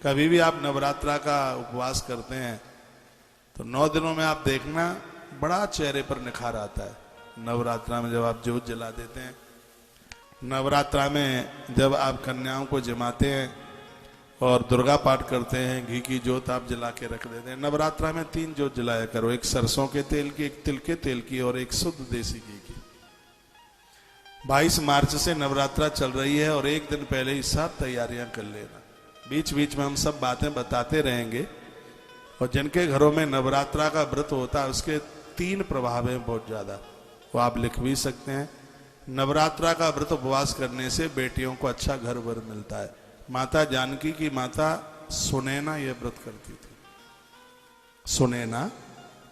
कभी भी आप नवरात्रा का उपवास करते हैं तो 9 दिनों में आप देखना बड़ा चेहरे पर निखार आता है। नवरात्रा में जब आप ज्योत जला देते हैं, नवरात्रा में जब आप कन्याओं को जमाते हैं और दुर्गा पाठ करते हैं, घी की ज्योत आप जला के रख देते हैं। नवरात्रा में 3 ज्योत जलाया करो, एक सरसों के तेल की, एक तिल के तेल की और एक शुद्ध देसी घी की। 22 मार्च से नवरात्रा चल रही है और एक दिन पहले ही सब तैयारियां कर लेना। बीच बीच में हम सब बातें बताते रहेंगे। और जिनके घरों में नवरात्रा का व्रत होता है उसके 3 प्रभाव हैं बहुत ज्यादा, वो आप लिख भी सकते हैं। नवरात्रा का व्रत उपवास करने से बेटियों को अच्छा घर वर मिलता है। माता जानकी की माता सुनैना यह व्रत करती थी। सुनैना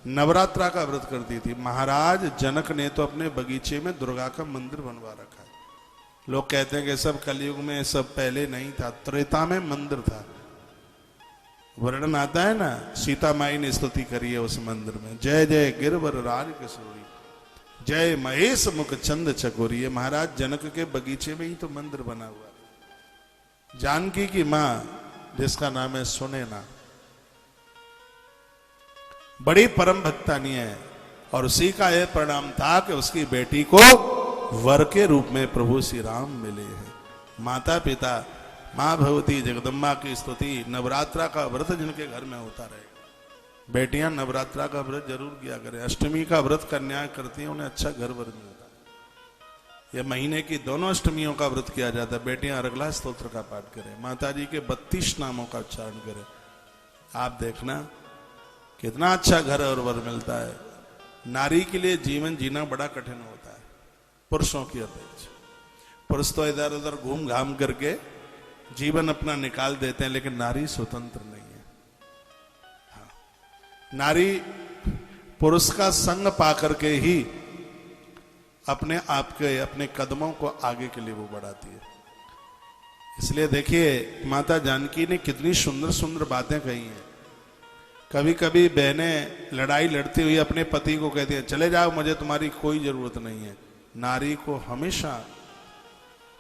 नवरात्रा का व्रत करती थी। महाराज जनक ने तो अपने बगीचे में दुर्गा का मंदिर बनवा रखा है। लोग कहते हैं कि सब कलयुग में, सब पहले नहीं था, त्रेता में मंदिर था। वर्णन आता है ना, सीता माई ने स्तुति करी है उस मंदिर में, जय जय गिरवर राज किशोरी, जय महेश मुख चंद चकोरी। ये महाराज जनक के बगीचे में ही तो मंदिर बना हुआ है। जानकी की मां जिसका नाम है सुनैना, बड़ी परम भक्तानी है और उसी का यह परिणाम था कि उसकी बेटी को वर के रूप में प्रभु श्री राम मिले हैं। माता पिता मां भगवती जगदम्बा की स्तुति, नवरात्रा का व्रत जिनके घर में होता रहे। बेटियां नवरात्रा का व्रत जरूर किया करें। अष्टमी का व्रत कन्याएं करती हैं, उन्हें अच्छा घर वर मिलता है। यह महीने की दोनों अष्टमियों का व्रत किया जाता है। बेटियां अर्गला स्तोत्र का पाठ करें, माता जी के 32 नामों का उच्चारण करें। आप देखना कितना अच्छा घर और वर मिलता है। नारी के लिए जीवन जीना बड़ा कठिन होता है पुरुषों की अपेक्षा। पुरुष तो इधर उधर घूम घाम करके जीवन अपना निकाल देते हैं, लेकिन नारी स्वतंत्र नहीं है। हाँ। नारी पुरुष का संग पा करके ही अपने आप के, अपने कदमों को आगे के लिए वो बढ़ाती है। इसलिए देखिए माता जानकी ने कितनी सुंदर सुंदर बातें कही हैं। कभी कभी बहनें लड़ाई लड़ती हुई अपने पति को कहती हैं, चले जाओ, मुझे तुम्हारी कोई जरूरत नहीं है। नारी को हमेशा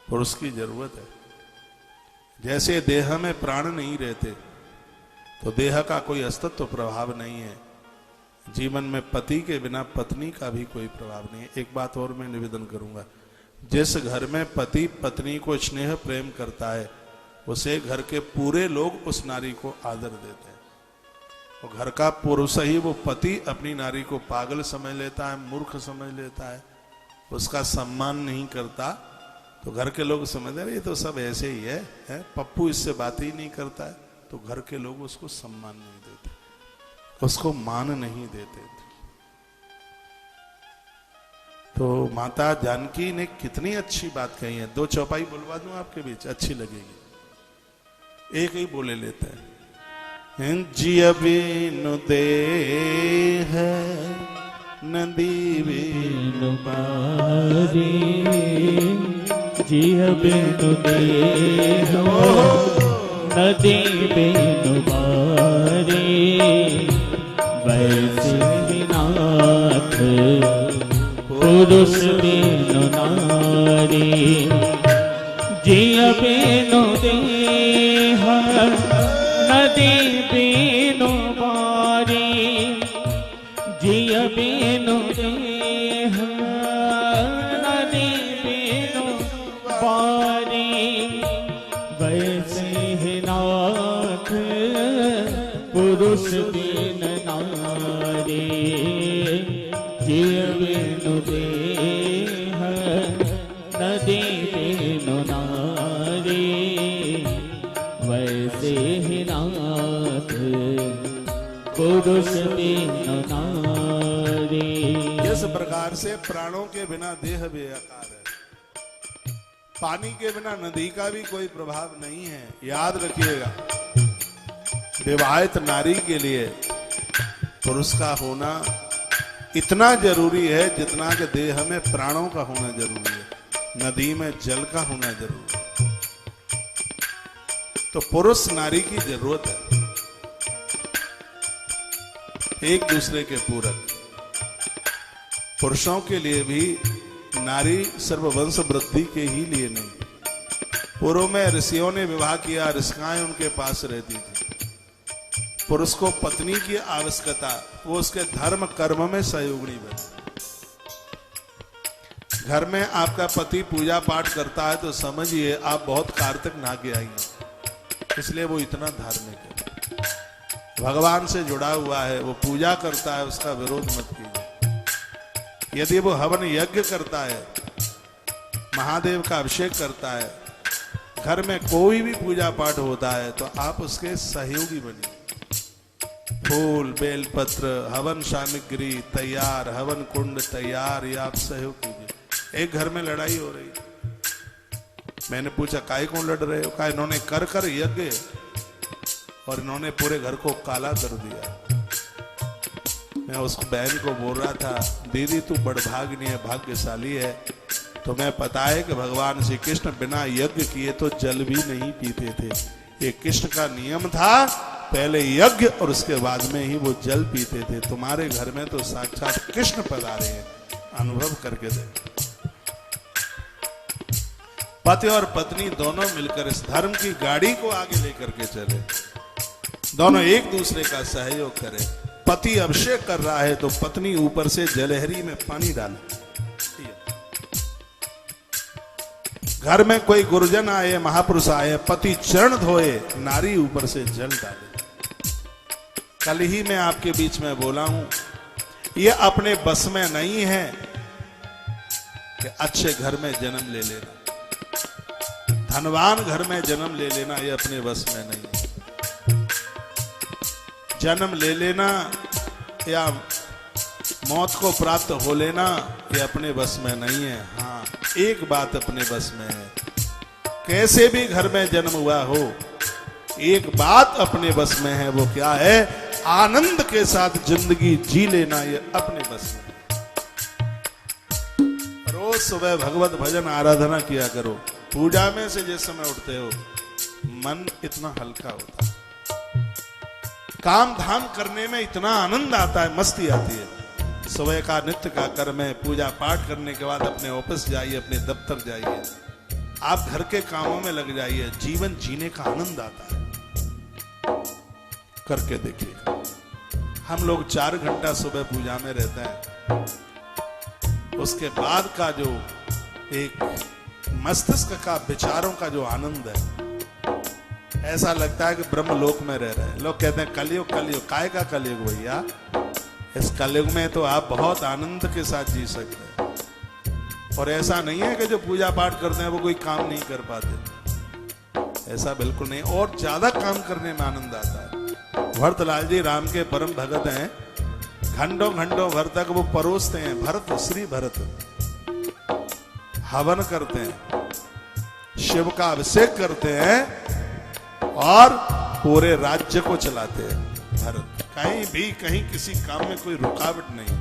पुरुष की जरूरत है। जैसे देह में प्राण नहीं रहते तो देह का कोई अस्तित्व प्रभाव नहीं है, जीवन में पति के बिना पत्नी का भी कोई प्रभाव नहीं है। एक बात और मैं निवेदन करूंगा, जिस घर में पति पत्नी को स्नेह प्रेम करता है उसे घर के पूरे लोग उस नारी को आदर देते हैं। और घर का पुरुष ही वो पति अपनी नारी को पागल समझ लेता है, मूर्ख समझ लेता है, उसका सम्मान नहीं करता, तो घर के लोग समझते हैं ये तो सब ऐसे ही है, पप्पू इससे बात ही नहीं करता है, तो घर के लोग उसको सम्मान नहीं देते, उसको मान नहीं देते। तो माता जानकी ने कितनी अच्छी बात कही है। 2 चौपाई बुलवा दूं आपके बीच, अच्छी लगेगी। एक ही बोले लेते हैं, जिया बिनु देह नदी बिनु बारी, जिया बिनु देह नदी बिनु बारी, वैसे नाथ पुरुष बिनु नारी, जिया बिनु देह नदी बिनु बारी, जिया बिनु देह नदी बिनु बारी, वैसे ही नाथ पुरुष बिन नारी, जिया बिनु देह नदी बिनु नारी, वैसे ही नाथ पुरुष बिनु नारी। इस प्रकार से प्राणों के बिना देह बेकार है। पानी के बिना नदी का भी कोई प्रभाव नहीं है। याद रखिएगा, विवाहित नारी के लिए पुरुष का होना इतना जरूरी है जितना कि देह में प्राणों का होना जरूरी है, नदी में जल का होना जरूरी है। तो पुरुष नारी की जरूरत है, एक दूसरे के पूरक। पुरुषों के लिए भी नारी सर्ववंश वृद्धि के ही लिए नहीं, पूर्व में ऋषियों ने विवाह किया, ऋषिकाएं उनके पास रहती थी। पुरुष को पत्नी की आवश्यकता, वो उसके धर्म कर्म में सहयोगी बने। घर में आपका पति पूजा पाठ करता है तो समझिए आप बहुत कार्तिक नहा के आई हैं, इसलिए वो इतना धार्मिक है, भगवान से जुड़ा हुआ है, वो पूजा करता है, उसका विरोध मत कीजिए। यदि वो हवन यज्ञ करता है, महादेव का अभिषेक करता है, घर में कोई भी पूजा पाठ होता है तो आप उसके सहयोगी बनिए। फूल बेलपत्र हवन सामग्री तैयार, हवन कुंड तैयार, ये आप सहयोग कीजिए। एक घर में लड़ाई हो रही, मैंने पूछा काय को लड़ रहे हो? कहा इन्होंने कर कर यज्ञ और इन्होंने पूरे घर को काला कर दिया। मैं उस बहन को बोल रहा था, दीदी तू बड़भाग्नि है, भाग्यशाली है, तुम्हें पता है कि भगवान श्री कृष्ण बिना यज्ञ किए तो जल भी नहीं पीते थे। ये कृष्ण का नियम था, पहले यज्ञ और उसके बाद में ही वो जल पीते थे। तुम्हारे घर में तो साक्षात कृष्ण पधारे हैं, अनुभव करके देख। पति और पत्नी दोनों मिलकर इस धर्म की गाड़ी को आगे लेकर के चले, दोनों एक दूसरे का सहयोग करें। पति अभिषेक कर रहा है तो पत्नी ऊपर से जलहरी में पानी डाले। घर में कोई गुरुजन आए, महापुरुष आए, पति चरण धोए, नारी ऊपर से जल डाले। कल ही मैं आपके बीच में बोला हूं, ये अपने बस में नहीं है कि अच्छे घर में जन्म ले लेना, धनवान घर में जन्म ले लेना, ये अपने बस में नहीं है। जन्म ले लेना या मौत को प्राप्त हो लेना ये अपने बस में नहीं है। हाँ, एक बात अपने बस में है, कैसे भी घर में जन्म हुआ हो, एक बात अपने बस में है, वो क्या है? आनंद के साथ जिंदगी जी लेना, ये अपने बस में है। रोज सुबह भगवत भजन आराधना किया करो। पूजा में से जिस समय उठते हो मन इतना हल्का होता है, काम धाम करने में इतना आनंद आता है, मस्ती आती है। सुबह का नित्य का कर्म है, पूजा पाठ करने के बाद अपने ऑफिस जाइए, अपने दफ्तर जाइए, आप घर के कामों में लग जाइए, जीवन जीने का आनंद आता है। करके देखिए, हम लोग 4 घंटा सुबह पूजा में रहते हैं, उसके बाद का जो एक मस्तिष्क का विचारों का जो आनंद है, ऐसा लगता है कि ब्रह्मलोक में रह रहे हैं। लोग कहते हैं कलयुग कलयुग, काय का कलयुग भैया? इस कलयुग में तो आप बहुत आनंद के साथ जी सकते हैं। और ऐसा नहीं है कि जो पूजा पाठ करते हैं वो कोई काम नहीं कर पाते, ऐसा बिल्कुल नहीं, और ज्यादा काम करने में आनंद आता है। भरतलाल जी राम के परम भगत हैं, घंटों घंटों भर तक वो परोसते हैं, भरत श्री भरत हवन करते हैं, शिव का अभिषेक करते हैं और पूरे राज्य को चलाते हैं। भरत कहीं भी कहीं किसी काम में कोई रुकावट नहीं।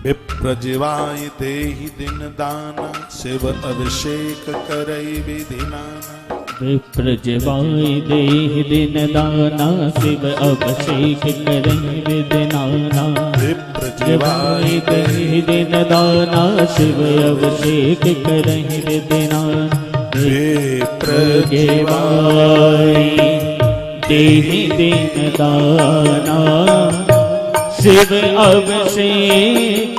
विप्र जीवाय देहि दिन दाना, शिव अभिषेक करई विधि नाना। विप्र जीवाय देहि दिन दाना, शिव अभिषेक करई विधि नाना। विप्र जीवाय देहि दिन दाना, शिव अभिषेक करई विधि नाना। विप्र जीवाय देहि दिन दाना, शिव अभिषेक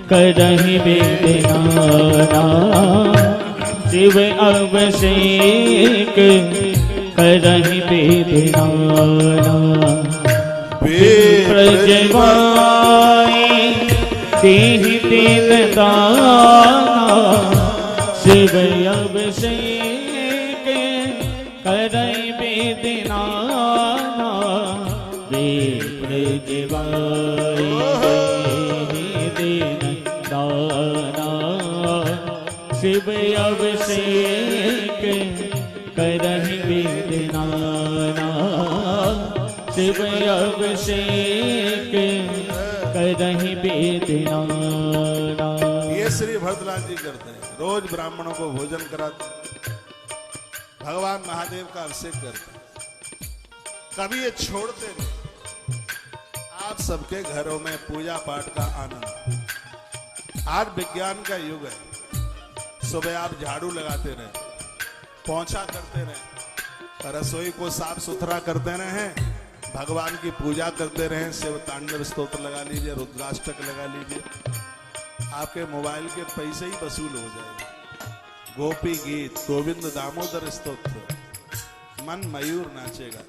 करहि विधि नाना। शिव अभिषेक करहि विधि नाना। विप्र जीवाय देहि दिन दाना, शिव अभिषेक करहि विधि नाना। विप्र जीवाय देहि दिन दाना, शिव अभिषेक करहि विधि नाना। शिव अभिषेक करहि विधि नाना। ये श्री भरतलाल जी करते हैं, रोज ब्राह्मणों को भोजन कराते हैं, भगवान महादेव का अभिषेक करते हैं, कभी ये छोड़ते नहीं। आप सबके घरों में पूजा पाठ का आनंद। आज विज्ञान का युग है, सुबह आप झाड़ू लगाते रहे, पोंछा करते रहे, रसोई को साफ सुथरा करते रहे, भगवान की पूजा करते रहे, शिव तांडव स्तोत्र लगा लीजिए, रुद्राष्टक लगा लीजिए, आपके मोबाइल के पैसे ही वसूल हो जाएंगे। गोपी गीत, गोविंद दामोदर स्तोत्र, मन मयूर नाचेगा,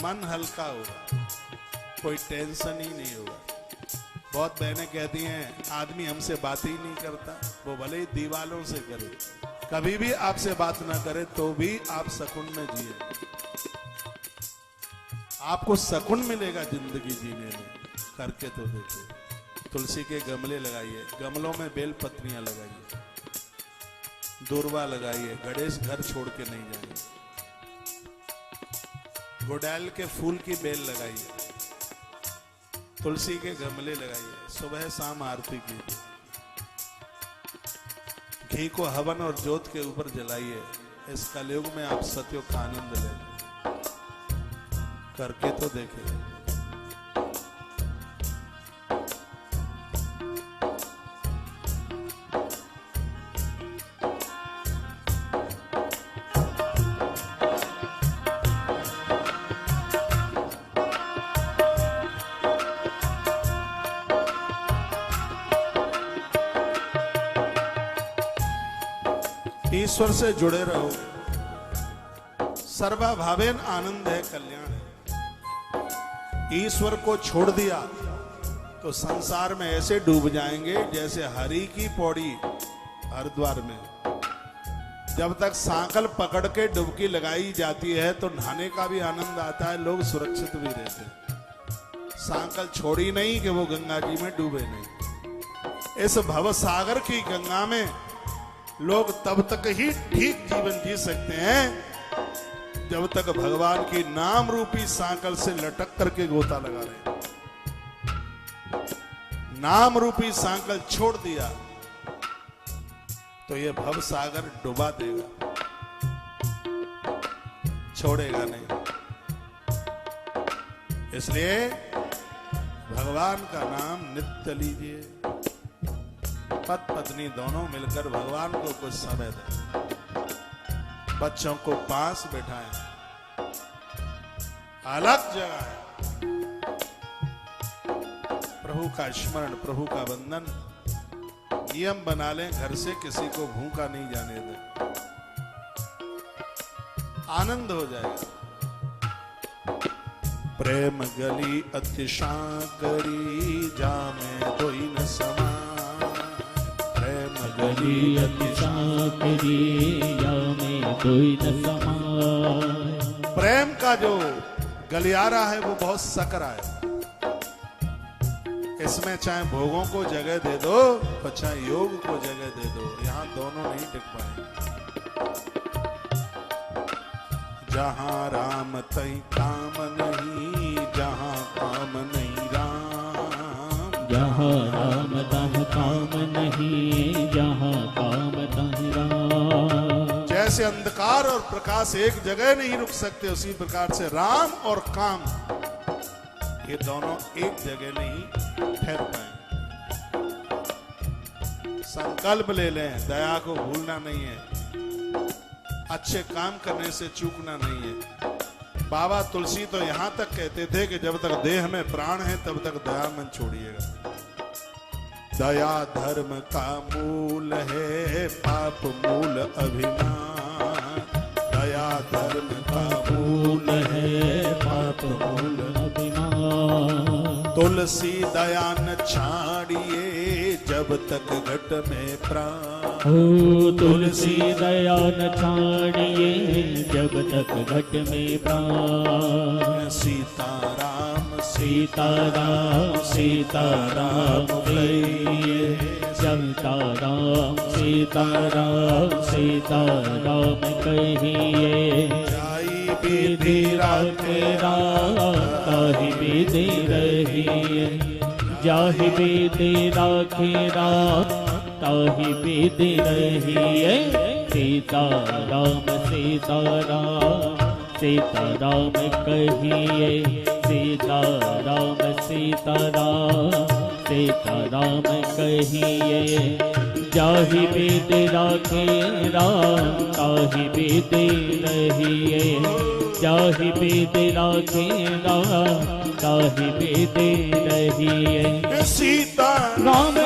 मन हल्का होगा, कोई टेंशन ही नहीं होगा। बहुत बहनें कहती हैं आदमी हमसे बात ही नहीं करता, वो भले ही दीवालों से करे, कभी भी आपसे बात ना करे तो भी आप सकून में जिए, आपको सकून मिलेगा जिंदगी जीने में। करके तो देखिए, तुलसी के गमले लगाइए, गमलों में बेल पत्रियां लगाइए, दूर्वा लगाइए, गणेश घर छोड़ के नहीं जाइए, गुड़ैल के फूल की बेल लगाइए, तुलसी के गमले लगाइए, सुबह शाम आरती कीजिए, घी को हवन और जोत के ऊपर जलाइए। इस कलयुग में आप सत्योग का आनंद लें, करके तो देखिए। ईश्वर से जुड़े रहो, सर्वभावेन आनंद है कल्याण है। ईश्वर को छोड़ दिया तो संसार में ऐसे डूब जाएंगे जैसे हरि की पौड़ी हरिद्वार में। जब तक सांकल पकड़ के डुबकी लगाई जाती है तो नहाने का भी आनंद आता है, लोग सुरक्षित भी रहते हैं। सांकल छोड़ी नहीं कि वो गंगा जी में डूबे नहीं। इस भवसागर की गंगा में लोग तब तक ही ठीक जीवन जी सकते हैं जब तक भगवान की नाम रूपी सांकल से लटक करके गोता लगा रहे। नाम रूपी सांकल छोड़ दिया तो ये भव सागर डुबा देगा, छोड़ेगा नहीं। इसलिए भगवान का नाम नित्य लीजिए। पति पत्नी दोनों मिलकर भगवान को कुछ समय दें, बच्चों को पास बैठाएं, अलग जगह प्रभु का स्मरण, प्रभु का वंदन, नियम बना लें, घर से किसी को भूखा नहीं जाने दें, आनंद हो जाएगा। प्रेम गली अतिशाकरी जामे कोई न समा, गली अतिशाकरी जामे कोई न समाए। प्रेम का जो गलियारा है वो बहुत सकरा है। इसमें चाहे भोगों को जगह दे दो और चाहे योग को जगह दे दो, यहाँ दोनों नहीं टिक पाए। जहाँ राम तई काम नहीं, जहाँ काम नहीं राम, जहाँ राम तहाँ काम नहीं, जहाँ काम तहाँ राम। जैसे अंधकार और प्रकाश एक जगह नहीं रुक सकते, उसी प्रकार से राम और काम ये दोनों एक जगह नहीं ठहर पाए। संकल्प ले लें, दया को भूलना नहीं है, अच्छे काम करने से चूकना नहीं है। बाबा तुलसी तो यहां तक कहते थे कि जब तक देह में प्राण है तब तक दया मन छोड़िएगा। दया धर्म का मूल है, पाप मूल अभिमान। दया धर्म का मूल है, पाप मूल अभिमान। तुलसी दया न छाड़िए जब तक घट में प्राण। हो तुलसी दया न छाड़िए जब तक घट में प्राण। सीताराम सीताराम सीताराम कहिए, सीताराम सीताराम सीताराम कहिए। जाई विधि राखे राम ताहि विधि रहिए, जाहि विधि राखे राम ताहि विधि रहिए। सीताराम सीताराम सीताराम कहिए, सीताराम सीताराम सीताराम कहिए। जाहि वेद राखे राम ताहि वेद रहिए। जाहि वेद राखे राम ताहि वेद रहिए। सीता राम